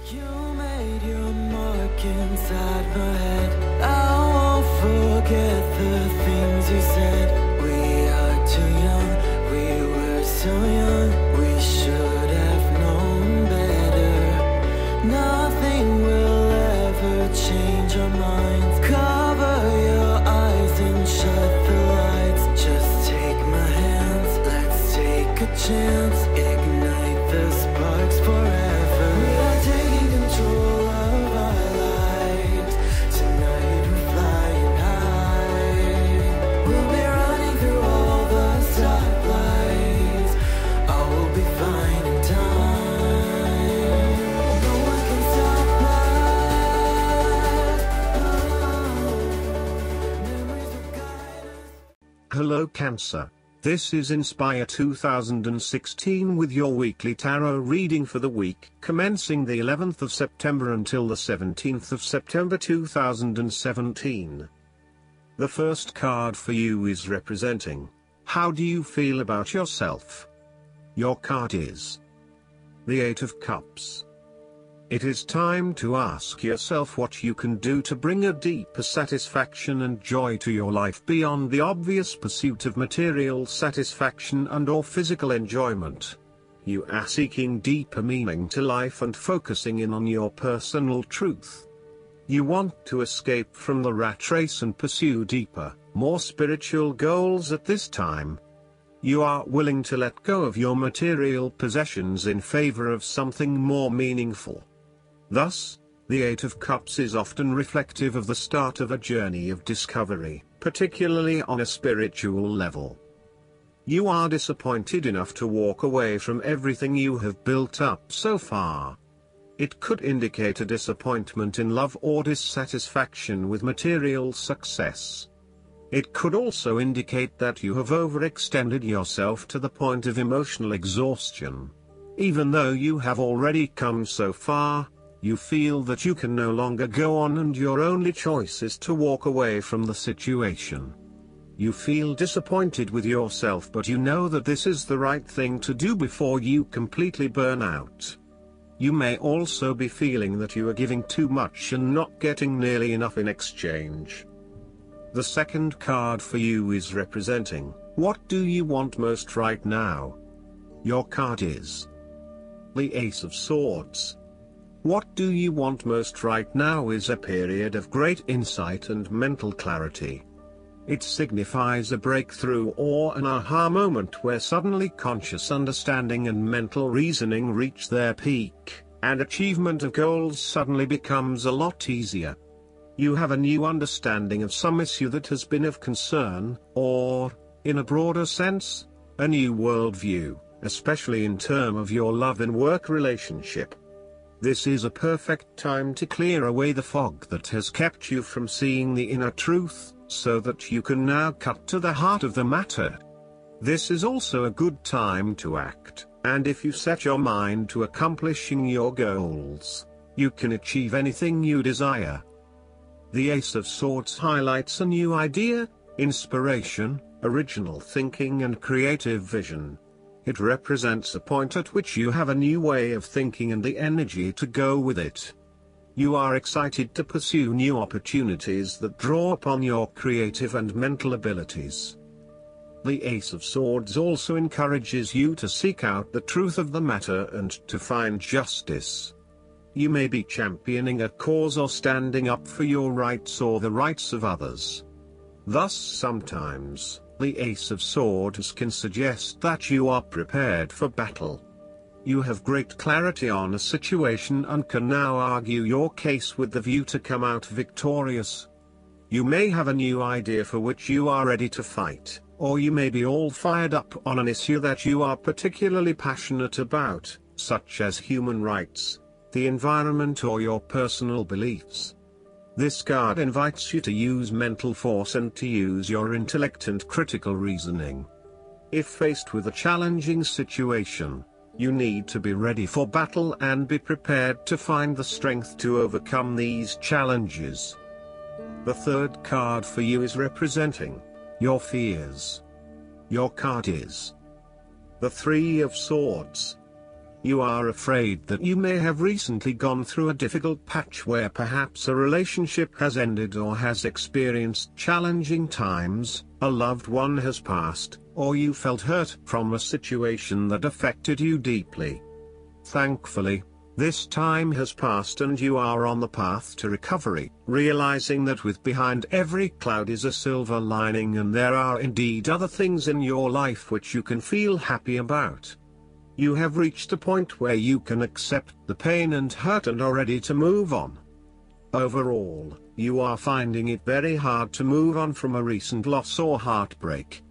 You made your mark inside my head. I won't forget the things you said. We are too young, we were so young. We should have known better. Nothing will ever change our minds. Cover your eyes and shut the lights. Just take my hands, let's take a chance. Ignite the sparks forever. We are taking control of our lives. Tonight we're flying high. We'll be running through all the stoplights. All will be fine in time. No one can stop us. Memories will guide us. Hello Cancer. This is Inspire 2016 with your weekly tarot reading for the week commencing the 11th of September until the 17th of September 2017. The first card for you is representing, how do you feel about yourself? Your card is the Eight of Cups. It is time to ask yourself what you can do to bring a deeper satisfaction and joy to your life beyond the obvious pursuit of material satisfaction and/or physical enjoyment. You are seeking deeper meaning to life and focusing in on your personal truth. You want to escape from the rat race and pursue deeper, more spiritual goals at this time. You are willing to let go of your material possessions in favor of something more meaningful. Thus, the Eight of Cups is often reflective of the start of a journey of discovery, particularly on a spiritual level. You are disappointed enough to walk away from everything you have built up so far. It could indicate a disappointment in love or dissatisfaction with material success. It could also indicate that you have overextended yourself to the point of emotional exhaustion. Even though you have already come so far, you feel that you can no longer go on and your only choice is to walk away from the situation. You feel disappointed with yourself, but you know that this is the right thing to do before you completely burn out. You may also be feeling that you are giving too much and not getting nearly enough in exchange. The second card for you is representing, what do you want most right now? Your card is the Ace of Swords. What do you want most right now is a period of great insight and mental clarity. It signifies a breakthrough or an aha moment where suddenly conscious understanding and mental reasoning reach their peak, and achievement of goals suddenly becomes a lot easier. You have a new understanding of some issue that has been of concern, or, in a broader sense, a new worldview, especially in terms of your love and work relationship. This is a perfect time to clear away the fog that has kept you from seeing the inner truth, so that you can now cut to the heart of the matter. This is also a good time to act, and if you set your mind to accomplishing your goals, you can achieve anything you desire. The Ace of Swords highlights a new idea, inspiration, original thinking and creative vision. It represents a point at which you have a new way of thinking and the energy to go with it. You are excited to pursue new opportunities that draw upon your creative and mental abilities. The Ace of Swords also encourages you to seek out the truth of the matter and to find justice. You may be championing a cause or standing up for your rights or the rights of others. Thus sometimes, the Ace of Swords can suggest that you are prepared for battle. You have great clarity on a situation and can now argue your case with the view to come out victorious. You may have a new idea for which you are ready to fight, or you may be all fired up on an issue that you are particularly passionate about, such as human rights, the environment or your personal beliefs. This card invites you to use mental force and to use your intellect and critical reasoning. If faced with a challenging situation, you need to be ready for battle and be prepared to find the strength to overcome these challenges. The third card for you is representing your fears. Your card is the Three of Swords. You are afraid that you may have recently gone through a difficult patch where perhaps a relationship has ended or has experienced challenging times, a loved one has passed, or you felt hurt from a situation that affected you deeply. Thankfully, this time has passed and you are on the path to recovery, realizing that with behind every cloud is a silver lining and there are indeed other things in your life which you can feel happy about. You have reached a point where you can accept the pain and hurt and are ready to move on. Overall, you are finding it very hard to move on from a recent loss or heartbreak.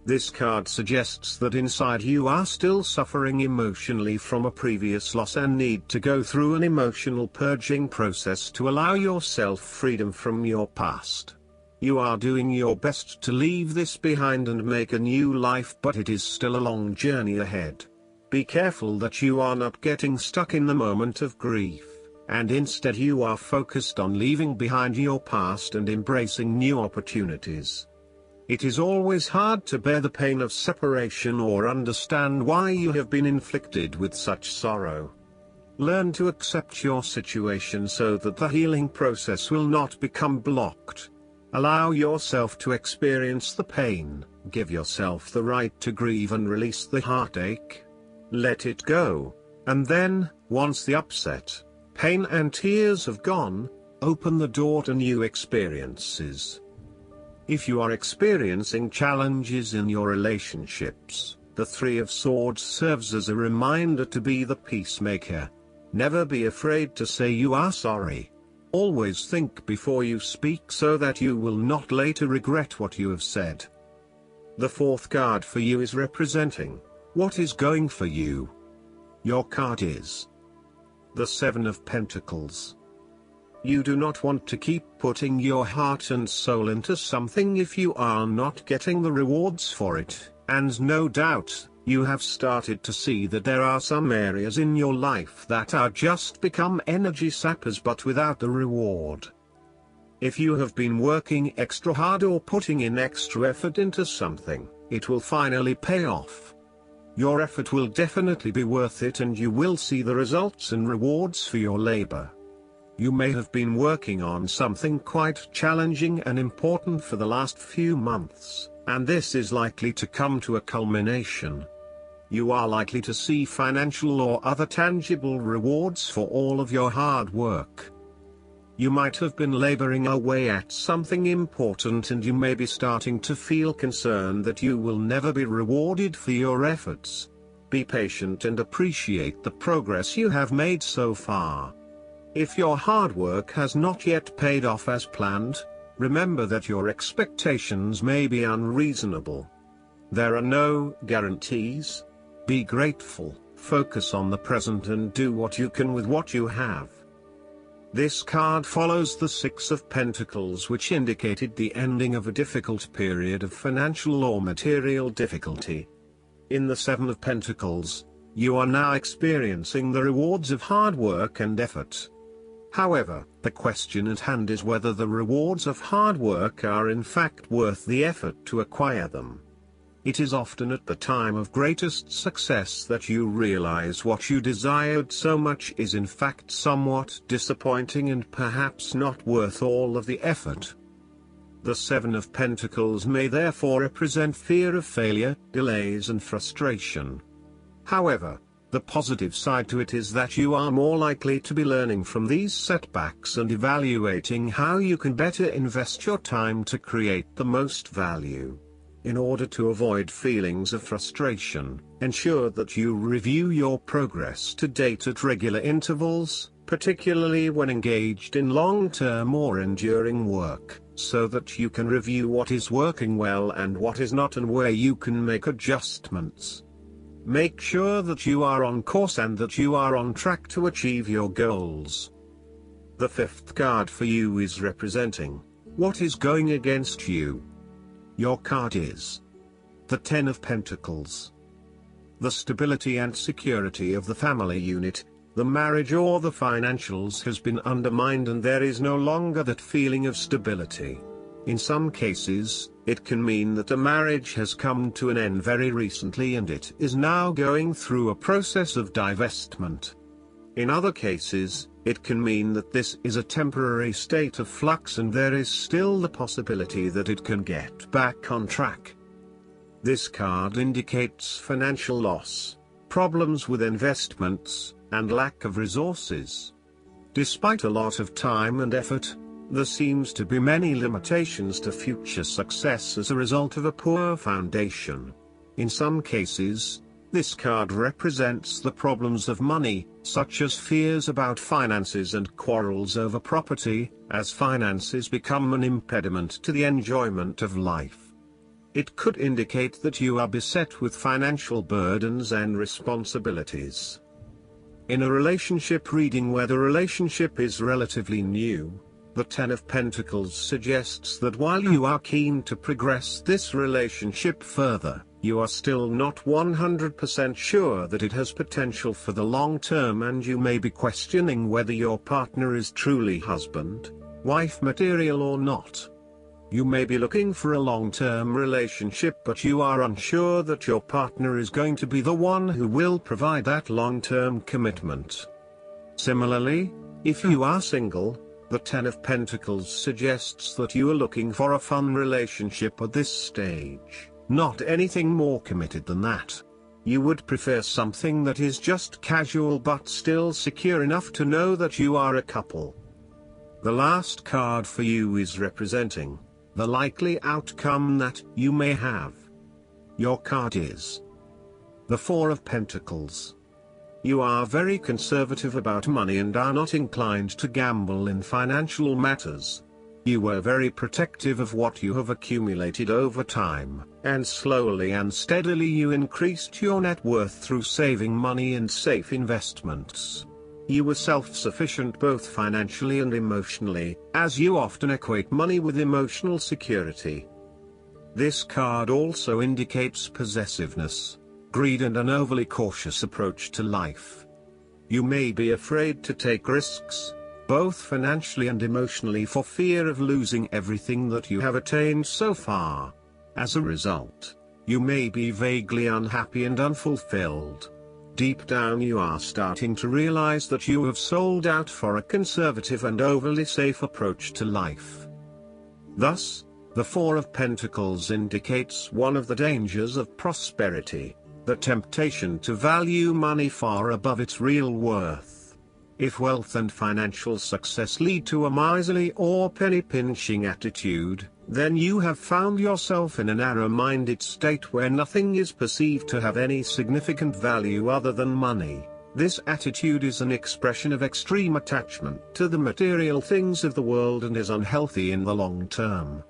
This card suggests that inside you are still suffering emotionally from a previous loss and need to go through an emotional purging process to allow yourself freedom from your past. You are doing your best to leave this behind and make a new life, but it is still a long journey ahead. Be careful that you are not getting stuck in the moment of grief, and instead you are focused on leaving behind your past and embracing new opportunities. It is always hard to bear the pain of separation or understand why you have been inflicted with such sorrow. Learn to accept your situation so that the healing process will not become blocked. Allow yourself to experience the pain, give yourself the right to grieve and release the heartache. Let it go, and then, once the upset, pain and tears have gone, open the door to new experiences. If you are experiencing challenges in your relationships, the Three of Swords serves as a reminder to be the peacemaker. Never be afraid to say you are sorry. Always think before you speak so that you will not later regret what you have said. The fourth card for you is representing what is going for you. Your card is the Seven of Pentacles. You do not want to keep putting your heart and soul into something if you are not getting the rewards for it, and no doubt, you have started to see that there are some areas in your life that are just become energy sappers but without the reward. If you have been working extra hard or putting in extra effort into something, it will finally pay off. Your effort will definitely be worth it and you will see the results and rewards for your labor. You may have been working on something quite challenging and important for the last few months, and this is likely to come to a culmination. You are likely to see financial or other tangible rewards for all of your hard work. You might have been laboring away at something important and you may be starting to feel concerned that you will never be rewarded for your efforts. Be patient and appreciate the progress you have made so far. If your hard work has not yet paid off as planned, remember that your expectations may be unreasonable. There are no guarantees. Be grateful, focus on the present and do what you can with what you have. This card follows the Six of Pentacles, which indicated the ending of a difficult period of financial or material difficulty. In the Seven of Pentacles, you are now experiencing the rewards of hard work and effort. However, the question at hand is whether the rewards of hard work are in fact worth the effort to acquire them. It is often at the time of greatest success that you realize what you desired so much is in fact somewhat disappointing and perhaps not worth all of the effort. The Seven of Pentacles may therefore represent fear of failure, delays and frustration. However, the positive side to it is that you are more likely to be learning from these setbacks and evaluating how you can better invest your time to create the most value. In order to avoid feelings of frustration, ensure that you review your progress to date at regular intervals, particularly when engaged in long-term or enduring work, so that you can review what is working well and what is not and where you can make adjustments. Make sure that you are on course and that you are on track to achieve your goals. The fifth card for you is representing what is going against you. Your card is the Ten of Pentacles. The stability and security of the family unit, the marriage or the financials has been undermined and there is no longer that feeling of stability. In some cases, it can mean that a marriage has come to an end very recently and it is now going through a process of divestment. In other cases, it can mean that this is a temporary state of flux and there is still the possibility that it can get back on track. This card indicates financial loss, problems with investments, and lack of resources. Despite a lot of time and effort, there seems to be many limitations to future success as a result of a poor foundation. In some cases, this card represents the problems of money, such as fears about finances and quarrels over property, as finances become an impediment to the enjoyment of life. It could indicate that you are beset with financial burdens and responsibilities. In a relationship reading where the relationship is relatively new, the Ten of Pentacles suggests that while you are keen to progress this relationship further, you are still not 100% sure that it has potential for the long term, and you may be questioning whether your partner is truly husband, wife material or not. You may be looking for a long-term relationship, but you are unsure that your partner is going to be the one who will provide that long-term commitment. Similarly, if you are single, the Ten of Pentacles suggests that you are looking for a fun relationship at this stage, not anything more committed than that. You would prefer something that is just casual but still secure enough to know that you are a couple. The last card for you is representing the likely outcome that you may have. Your card is the Four of Pentacles. You are very conservative about money and are not inclined to gamble in financial matters. You were very protective of what you have accumulated over time, and slowly and steadily you increased your net worth through saving money and safe investments. You were self-sufficient both financially and emotionally, as you often equate money with emotional security. This card also indicates possessiveness, greed and an overly cautious approach to life. You may be afraid to take risks, both financially and emotionally, for fear of losing everything that you have attained so far. As a result, you may be vaguely unhappy and unfulfilled. Deep down you are starting to realize that you have sold out for a conservative and overly safe approach to life. Thus, the Four of Pentacles indicates one of the dangers of prosperity, the temptation to value money far above its real worth. If wealth and financial success lead to a miserly or penny-pinching attitude, then you have found yourself in a narrow-minded state where nothing is perceived to have any significant value other than money. This attitude is an expression of extreme attachment to the material things of the world and is unhealthy in the long term.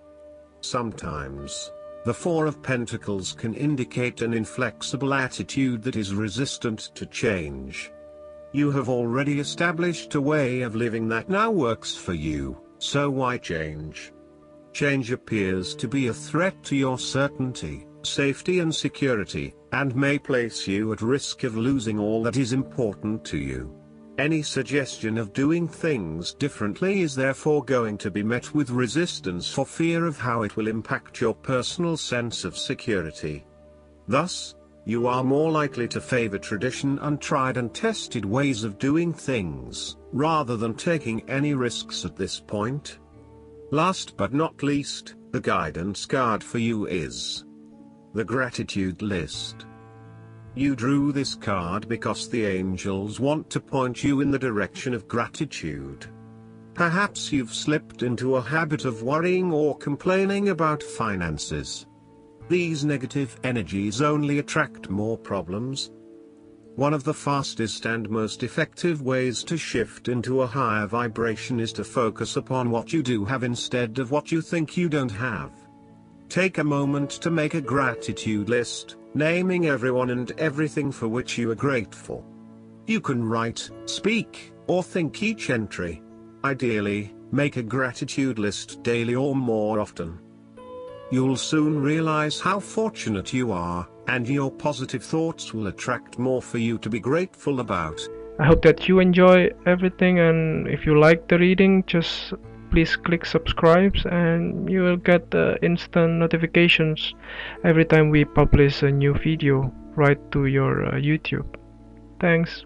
Sometimes, the Four of Pentacles can indicate an inflexible attitude that is resistant to change. You have already established a way of living that now works for you, so why change? Change appears to be a threat to your certainty, safety and security, and may place you at risk of losing all that is important to you. Any suggestion of doing things differently is therefore going to be met with resistance for fear of how it will impact your personal sense of security. Thus, you are more likely to favor tradition and tried and tested ways of doing things, rather than taking any risks at this point. Last but not least, the guidance card for you is the Gratitude List. You drew this card because the angels want to point you in the direction of gratitude. Perhaps you've slipped into a habit of worrying or complaining about finances. These negative energies only attract more problems. One of the fastest and most effective ways to shift into a higher vibration is to focus upon what you do have instead of what you think you don't have. Take a moment to make a gratitude list, naming everyone and everything for which you are grateful. You can write, speak, or think each entry. Ideally, make a gratitude list daily or more often. You'll soon realize how fortunate you are, and your positive thoughts will attract more for you to be grateful about. I hope that you enjoy everything, and if you like the reading, just please click subscribe and you will get instant notifications every time we publish a new video right to your YouTube. Thanks.